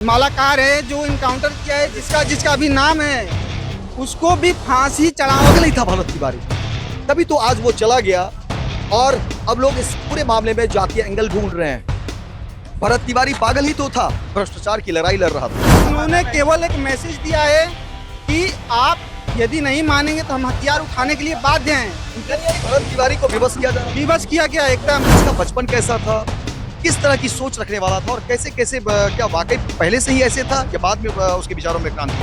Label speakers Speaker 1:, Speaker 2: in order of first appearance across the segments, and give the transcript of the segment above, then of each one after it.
Speaker 1: मालाकार है जो इनकाउंटर किया है, जिसका जिसका भी नाम है उसको भी फांसी चढ़ाओ।
Speaker 2: पागल ही था भरत तिवारी, तभी तो आज वो चला गया और अब लोग इस पूरे मामले में जातीय एंगल ढूंढ रहे हैं। भरत तिवारी पागल ही तो था, भ्रष्टाचार की लड़ाई लड़ रहा था।
Speaker 1: उन्होंने केवल एक मैसेज दिया है कि आप यदि नहीं मानेंगे तो हम हथियार उठाने के लिए बाध्य हैं।
Speaker 2: भरत तिवारी को विवश किया जा रहा
Speaker 1: विवश किया गया एकदम।
Speaker 2: है। इसका बचपन कैसा था, किस तरह की सोच रखने वाला था और कैसे कैसे क्या वाकई पहले से ही ऐसे था या बाद में उसके विचारों में क्रांति?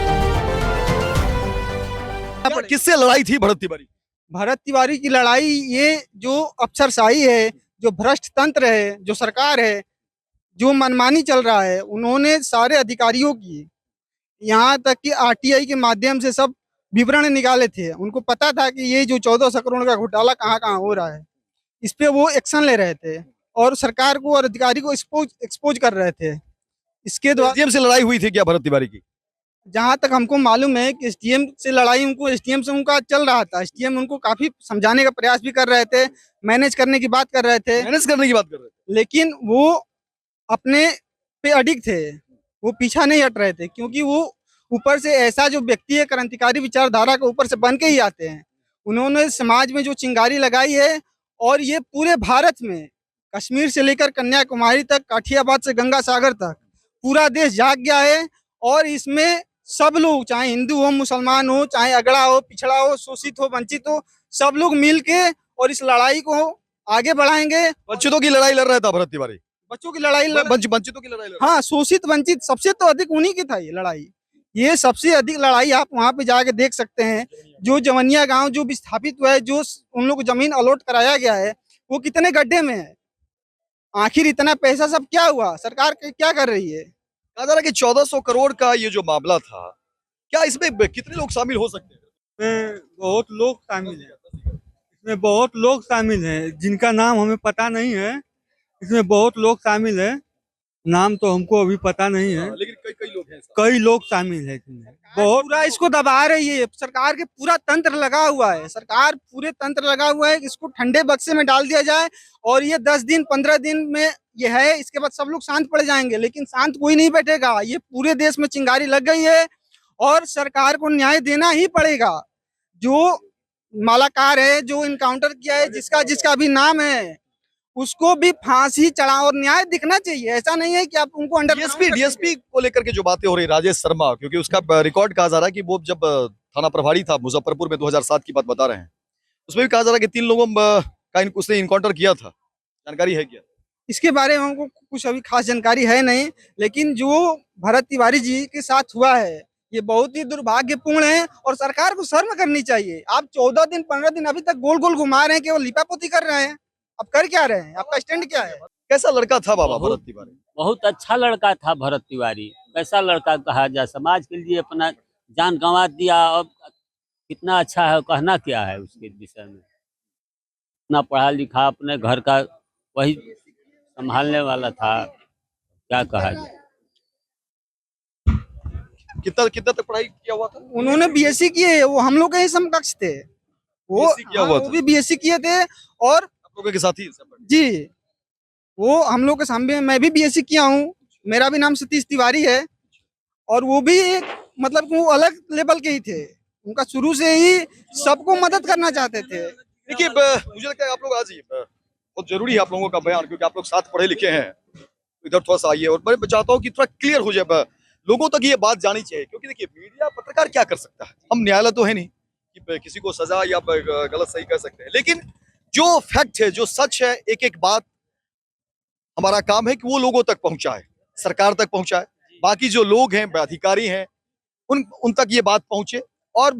Speaker 2: किससे लड़ाई थी भरत तिवारी?
Speaker 1: भरत तिवारी की लड़ाई, ये जो अफसरशाही है, जो भ्रष्ट तंत्र है, जो सरकार है, जो मनमानी चल रहा है, उन्होंने सारे अधिकारियों की, यहाँ तक कि आरटीआई के माध्यम से सब विवरण निकाले थे। उनको पता था कि ये जो 1400 करोड़ का घोटाला कहाँ कहाँ हो रहा है, इस पे वो एक्शन ले रहे थे और सरकार को और अधिकारी को एक्सपोज कर रहे थे। इसके द्वारा
Speaker 2: एसडीएम से लड़ाई हुई थी क्या भरत तिवारी की?
Speaker 1: जहां तक हमको मालूम है कि एसडीएम से लड़ाई, उनको एसडीएम से उनका चल रहा था। एसडीएम उनको काफी समझाने का प्रयास भी कर रहे थे, मैनेज करने की बात कर रहे थे,
Speaker 2: मैनेज करने की बात कर रहे थे,
Speaker 1: लेकिन वो अपने पे अडिग थे। वो पीछा नहीं हट रहे थे, क्योंकि वो ऊपर से ऐसा जो व्यक्ति है, क्रांतिकारी विचारधारा के ऊपर से बन के ही आते हैं। उन्होंने समाज में जो चिंगारी लगाई है, और ये पूरे भारत में, कश्मीर से लेकर कन्याकुमारी तक, काठियावाड़ से गंगा सागर तक पूरा देश जाग गया है। और इसमें सब लोग, चाहे हिंदू हो, मुसलमान हो, चाहे अगड़ा हो, पिछड़ा हो, शोषित हो, वंचित हो, सब लोग मिल के और इस लड़ाई को आगे बढ़ाएंगे।
Speaker 2: वंचितों की लड़ाई लड़ रहा था भरत तिवारी,
Speaker 1: बच्चों की लड़ाई
Speaker 2: वंचितों की लड़ाई लड़ रहा
Speaker 1: हाँ, शोषित वंचित सबसे तो अधिक उन्हीं की था ये लड़ाई। ये सबसे अधिक लड़ाई आप वहां पे जाके देख सकते हैं। जो जवनिया गांव जो विस्थापित हुआ है, जो उन लोग को जमीन अलॉट कराया गया है, वो कितने गड्ढे में है। आखिर इतना पैसा सब क्या हुआ, सरकार क्या कर रही है?
Speaker 2: कहा जा रहा है कि 1400 करोड़ का ये जो मामला था, क्या इसमें कितने लोग शामिल हो सकते हैं?
Speaker 3: इसमें बहुत लोग शामिल हैं। इसमें बहुत लोग शामिल हैं जिनका नाम हमें पता नहीं है। इसमें बहुत लोग शामिल हैं, नाम तो हमको अभी पता नहीं है।
Speaker 2: लेकिन कई लोग हैं।
Speaker 3: कई लोग शामिल हैं इसमें। बहुत
Speaker 1: पूरा इसको दबा रही है सरकार के, पूरा तंत्र लगा हुआ है। सरकार पूरे तंत्र लगा हुआ है कि इसको ठंडे बक्से में डाल दिया जाए और ये 10 दिन 15 दिन में ये है, इसके बाद सब लोग शांत पड़ जाएंगे। लेकिन शांत कोई नहीं बैठेगा। ये पूरे देश में चिंगारी लग गई है और सरकार को न्याय देना ही पड़ेगा। जो मालाकार है, जो इनकाउंटर किया है, जिसका जिसका भी नाम है, उसको भी फांसी चढ़ा और न्याय दिखना चाहिए। ऐसा नहीं है कि आप उनको अंडर
Speaker 2: डीएसपी को लेकर के जो बातें हो रही, राजेश शर्मा, क्योंकि उसका रिकॉर्ड कहा जा रहा है कि वो जब थाना प्रभारी था मुजफ्फरपुर में 2007 की बात बता रहे हैं, उसमें भी कहा जा रहा है कि 3 लोगों का उसने इनकाउंटर किया था। जानकारी है क्या?
Speaker 1: इसके बारे में हमको कुछ अभी खास जानकारी है नहीं, लेकिन जो भरत तिवारी जी के साथ हुआ है, ये बहुत ही दुर्भाग्यपूर्ण है और सरकार को शर्म करनी चाहिए। आप 14 दिन 15 दिन अभी तक गोल गोल घुमा रहे हैं, केवल लिपापोती कर रहे हैं। आप कर क्या रहे हैं? आपका स्टैंड क्या है?
Speaker 2: कैसा लड़का था बाबा भरत तिवारी?
Speaker 4: बहुत अच्छा लड़का था भरत तिवारी। कैसा लड़का कहा जाए, समाज के लिए अपना जान गंवा दिया। और कितना अच्छा है, कहना क्या है उसके विषय में। इतना पढ़ा लिखा, अपने घर का वही संभालने वाला था, क्या कहा जाए।
Speaker 2: कितना कितना तक पढ़ाई किया हुआ था?
Speaker 1: उन्होंने बीएससी किए है, वो हम लोग के ही समकक्ष थे। वो
Speaker 2: BSc किया हुआ
Speaker 1: हाँ,
Speaker 2: था।
Speaker 1: वो भी बीएससी किए थे और
Speaker 2: आप लोगों के साथ ही
Speaker 1: जी, वो हम लोग के सामने, मैं भी बीएससी किया हूँ। मेरा भी नाम सतीश तिवारी है और वो भी एक, मतलब वो अलग लेवल के ही थे। उनका शुरू से ही सबको मदद करना चाहते थे।
Speaker 2: देखिए, मुझे लगता है आप लोग आज ही बहुत जरूरी है आप लोगों का बयान, क्योंकि आप लोग साथ पढ़े लिखे हैं। इधर थोड़ा सा आइए और मैं चाहता हूँ कि थोड़ा क्लियर हो जाए, लोगों तक ये बात जानी चाहिए। क्योंकि देखिए, मीडिया, पत्रकार क्या कर सकता है? हम न्यायालय तो है नहीं कि किसी को सजा या गलत सही कर सकते हैं, लेकिन जो फैक्ट है, जो सच है, एक एक बात हमारा काम है कि वो लोगों तक पहुंचाए, सरकार तक पहुंचाए। बाकी जो लोग हैं, अधिकारी हैं, उन तक ये बात पहुंचे और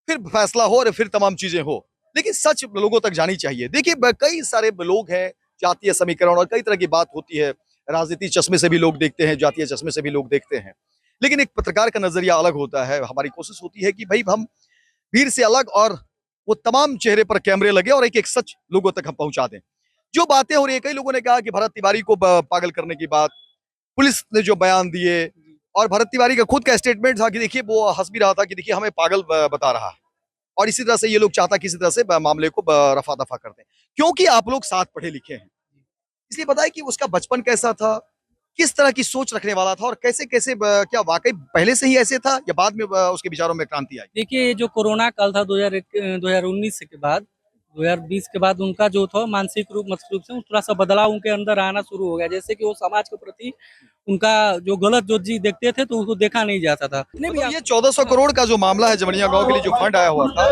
Speaker 2: फिर फैसला हो और फिर तमाम चीजें हो। लेकिन सच लोगों तक जानी चाहिए। देखिए, कई सारे लोग हैं, जातीय समीकरण और कई तरह की बात होती है। राजनीति चश्मे से भी लोग देखते हैं, जातीय चश्मे से भी लोग देखते हैं, लेकिन एक पत्रकार का नजरिया अलग होता है। हमारी कोशिश होती है कि भाई हम भीड़ से अलग और वो तमाम चेहरे पर कैमरे लगे और एक एक सच लोगों तक हम पहुंचा दें। जो बातें हो रही है, कई लोगों ने कहा कि भरत तिवारी को पागल करने की बात, पुलिस ने जो बयान दिए और भरत तिवारी का खुद का स्टेटमेंट था कि देखिए, वो हंस भी रहा था कि देखिए हमें पागल बता रहा है। और इसी तरह से ये लोग चाहता किसी तरह से मामले को रफा दफा करते हैं, क्योंकि आप लोग साथ पढ़े लिखे हैं। इसलिए बताइए कि उसका बचपन कैसा था, किस तरह की सोच रखने वाला था और कैसे कैसे क्या वाकई पहले से ही ऐसे था या बाद में उसके विचारों में क्रांति आई?
Speaker 5: देखिए ये जो कोरोना काल था 2019 के बाद 2020 के बाद उनका जो था मानसिक रूप से थोड़ा सा बदलाव उनके अंदर आना शुरू हो गया। जैसे कि वो समाज के प्रति उनका जो गलत जो चीज देखते थे तो उसको देखा नहीं जाता था।
Speaker 2: मतलब ये 1400 करोड़ का जो मामला है जमनिया गांव के लिए जो फंड आया हुआ था,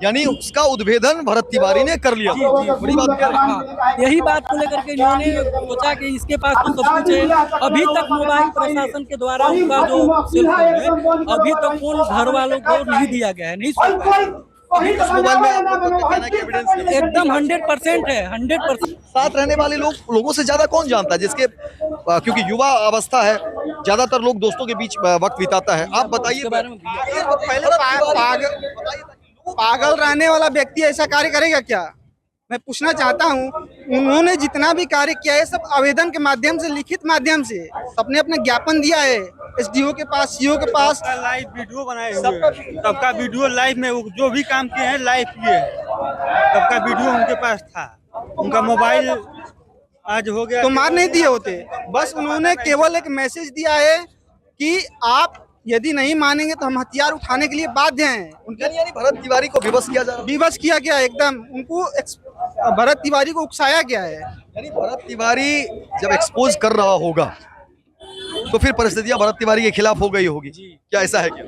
Speaker 2: यानी उसका उद्भेदन भरत तिवारी ने कर लिया। बड़ी बात कह रहे हैं।
Speaker 5: हाँ, यही बात को लेकर के इन्होंने सोचा कि इसके पास तो सब कुछ है। अभी तक मोबाइल प्रशासन के द्वारा उनका जो सेल फोन है अभी तक फोन घर वालों को नहीं दिया गया है, नहीं सुन पाए।
Speaker 2: उस मोबाइल में आप लोगों का कहना है कि एविडेंस है।
Speaker 5: एकदम 100% है, 100%।
Speaker 2: साथ रहने वाले लोगों से ज्यादा कौन जानता है जिसके क्योंकि युवा अवस्था है, ज्यादातर लोग दोस्तों के बीच वक्त बिताता है। आप बताइए
Speaker 5: इसके बारे में
Speaker 1: पहले पागल रहने वाला व्यक्ति ऐसा कार्य करेगा क्या? मैं पूछना चाहता हूँ, उन्होंने जितना भी कार्य किया है सब आवेदन के माध्यम से, लिखित माध्यम से सबने अपने ज्ञापन दिया है एसडीओ के पास, सीओ के पास।
Speaker 3: सबका लाइव वीडियो बनाए हुए हैं। सबका वीडियो लाइव में वो जो भी काम किए हैं लाइव किए हैं। सबका वीडियो उनके पास था। उनका मोबाइल आज हो गया
Speaker 1: तो मार नहीं दिए होते, बस उन्होंने केवल एक मैसेज दिया है कि आप यदि नहीं मानेंगे तो हम हथियार उठाने के लिए बाध्य हैं। उनके
Speaker 2: यानी भरत तिवारी को विवश किया जा रहा है।
Speaker 1: विवश किया गया है एकदम, उनको भरत तिवारी को उकसाया गया है।
Speaker 2: यानी भरत तिवारी जब एक्सपोज कर रहा होगा तो फिर परिस्थितियां भरत तिवारी के खिलाफ हो गई होगी। क्या ऐसा है क्या?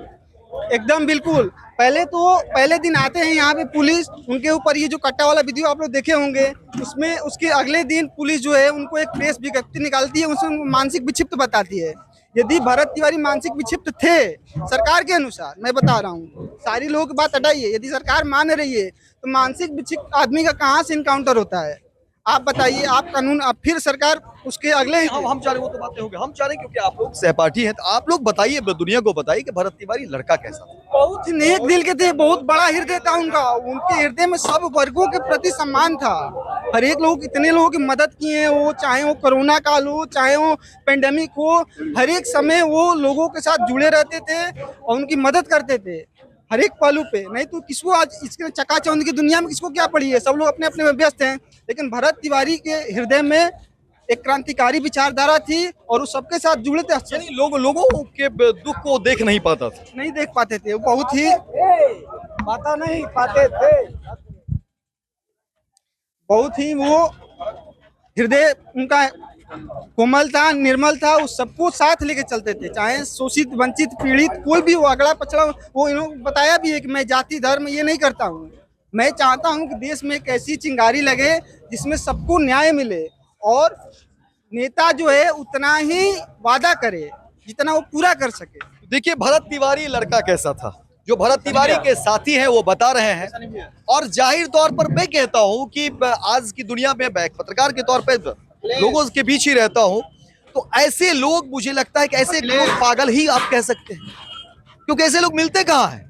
Speaker 1: एकदम बिल्कुल। पहले दिन आते हैं यहाँ पे पुलिस, उनके ऊपर ये जो कट्टा वाला वीडियो आप लोग देखे होंगे, उसमें उसके अगले दिन पुलिस जो है उनको एक प्रेस विज्ञप्ति निकालती है, उसमें उनको मानसिक विक्षिप्त बताती है। यदि भरत तिवारी मानसिक विक्षिप्त थे सरकार के अनुसार, मैं बता रहा हूँ, सारी लोगों की बात हटाइए, यदि सरकार मान रही है तो मानसिक विक्षिप्त आदमी का कहाँ से इनकाउंटर होता है? आप बताइए, आप कानून, आप फिर सरकार उसके अगले ही
Speaker 2: हम चाह रहे वो तो बातें होंगी, हम चाह रहे क्योंकि आप लोग सहपाठी हैं, तो आप लोग बताइए, दुनिया को बताइए कि भरत तिवारी लड़का कैसा था।
Speaker 1: बहुत ही नेक दिल के थे, बहुत बड़ा हृदय था उनका। उनके हृदय में सब वर्गों के प्रति सम्मान था। हर एक लोग, इतने लोगों की मदद किए हैं वो, चाहे वो कोरोना काल हो, चाहे वो पेंडेमिक हो, हर एक समय वो लोगों के साथ जुड़े रहते थे और उनकी मदद करते थे हर एक पहलू पे। नहीं तो किसको आज इसके चकाचौंध की दुनिया में किसको क्या पड़ी है, सब लोग अपने अपने में व्यस्त हैं। लेकिन भरत तिवारी के हृदय में एक क्रांतिकारी विचारधारा थी और वो सबके साथ जुड़े थे।
Speaker 2: यानी लोगों के दुख को देख नहीं पाता था।
Speaker 1: नहीं देख पाते थे, वो बहुत ही पता नहीं पाते थे, बहुत ही वो हृदय उनका कोमल था, निर्मल था। वो सबको साथ लेके चलते थे, चाहे शोषित, वंचित, पीड़ित, कोई भी हो, अगला पछड़ा। वो इन्होंने बताया भी है कि मैं जाति धर्म ये नहीं करता हूँ, मैं चाहता हूँ कि देश में एक ऐसी चिंगारी लगे जिसमें सबको न्याय मिले और नेता जो है उतना ही वादा करे जितना वो पूरा कर सके।
Speaker 2: देखिए भरत तिवारी लड़का कैसा था, जो भरत तिवारी के साथी हैं वो बता रहे हैं। और जाहिर तौर पर मैं कहता हूं कि आज की दुनिया में मैं पत्रकार के तौर पे लोगों के बीच ही रहता हूं, तो ऐसे लोग, मुझे लगता है कि ऐसे लोग पागल ही आप कह सकते हैं, क्योंकि ऐसे लोग मिलते कहाँ हैं।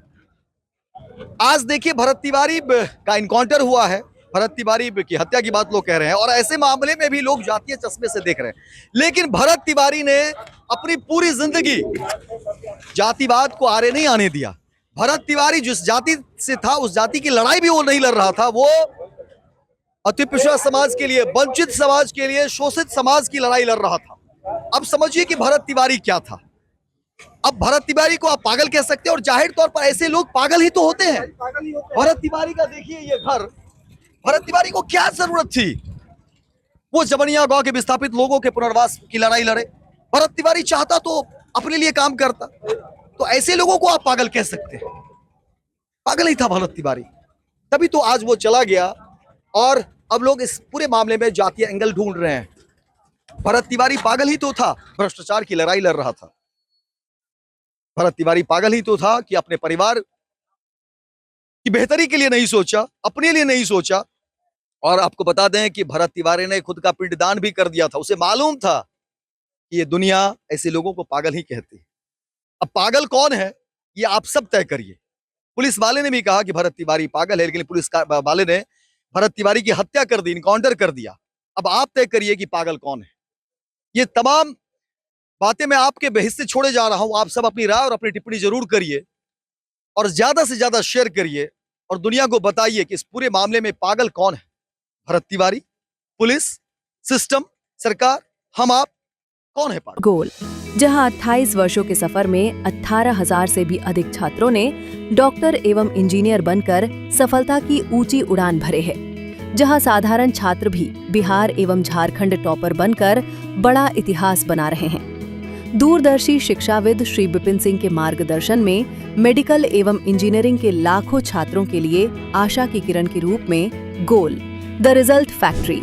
Speaker 2: आज देखिए भरत तिवारी का इनकाउंटर हुआ है, भरत तिवारी की हत्या की बात लोग कह रहे हैं और ऐसे मामले में भी लोग जातीय चश्मे से देख रहे हैं। लेकिन भरत तिवारी ने अपनी पूरी जिंदगी जातिवाद को आरे नहीं आने दिया। भरत तिवारी जिस जाति से था उस जाति की लड़ाई भी वो नहीं लड़ रहा था, वो अति पिछड़ा समाज के लिए, वंचित समाज के लिए, शोषित समाज की लड़ाई लड़ रहा था। अब समझिए कि भरत तिवारी क्या था। अब भरत तिवारी को आप पागल कह सकते हैं और जाहिर तौर पर ऐसे लोग पागल ही तो होते हैं। भरत तिवारी का देखिए ये घर, भरत तिवारी को क्या जरूरत थी वो जमनिया गांव के विस्थापित लोगों के पुनर्वास की लड़ाई लड़े? भरत तिवारी चाहता तो अपने लिए काम करता। तो ऐसे लोगों को आप पागल कह सकते हैं? पागल ही था भरत तिवारी, तभी तो आज वो चला गया और अब लोग इस पूरे मामले में जातीय एंगल ढूंढ रहे हैं। भरत तिवारी पागल ही तो था, भ्रष्टाचार की लड़ाई लड़ रहा था। भरत तिवारी पागल ही तो था कि अपने परिवार की बेहतरी के लिए नहीं सोचा, अपने लिए नहीं सोचा। और आपको बता दें कि भरत तिवारी ने खुद का पिंडदान भी कर दिया था। उसे मालूम था कि ये दुनिया ऐसे लोगों को पागल ही कहती है। अब पागल कौन है ये आप सब तय करिए। पुलिस वाले ने भी कहा कि भरत तिवारी पागल है, लेकिन पुलिस वाले ने भरत तिवारी की हत्या कर दी, इनकाउंटर कर दिया। अब आप तय करिए कि पागल कौन है। ये तमाम बातें मैं आपके बहिस्से छोड़े जा रहा हूं। आप सब अपनी राय और अपनी टिप्पणी जरूर करिए और ज्यादा से ज्यादा शेयर करिए और दुनिया को बताइए कि इस पूरे मामले में पागल कौन है। भरत तिवारी, पुलिस, सिस्टम, सरकार, हम आप कौन है पार्थ?
Speaker 6: गोल, जहां 28 वर्षों के सफर में 18,000 से भी अधिक छात्रों ने डॉक्टर एवं इंजीनियर बनकर सफलता की ऊंची उड़ान भरे है, जहां साधारण छात्र भी बिहार एवं झारखंड टॉपर बनकर बड़ा इतिहास बना रहे हैं। दूरदर्शी शिक्षाविद श्री विपिन सिंह के मार्गदर्शन में मेडिकल एवं इंजीनियरिंग के लाखों छात्रों के लिए आशा की किरण के रूप में गोल, द रिजल्ट फैक्ट्री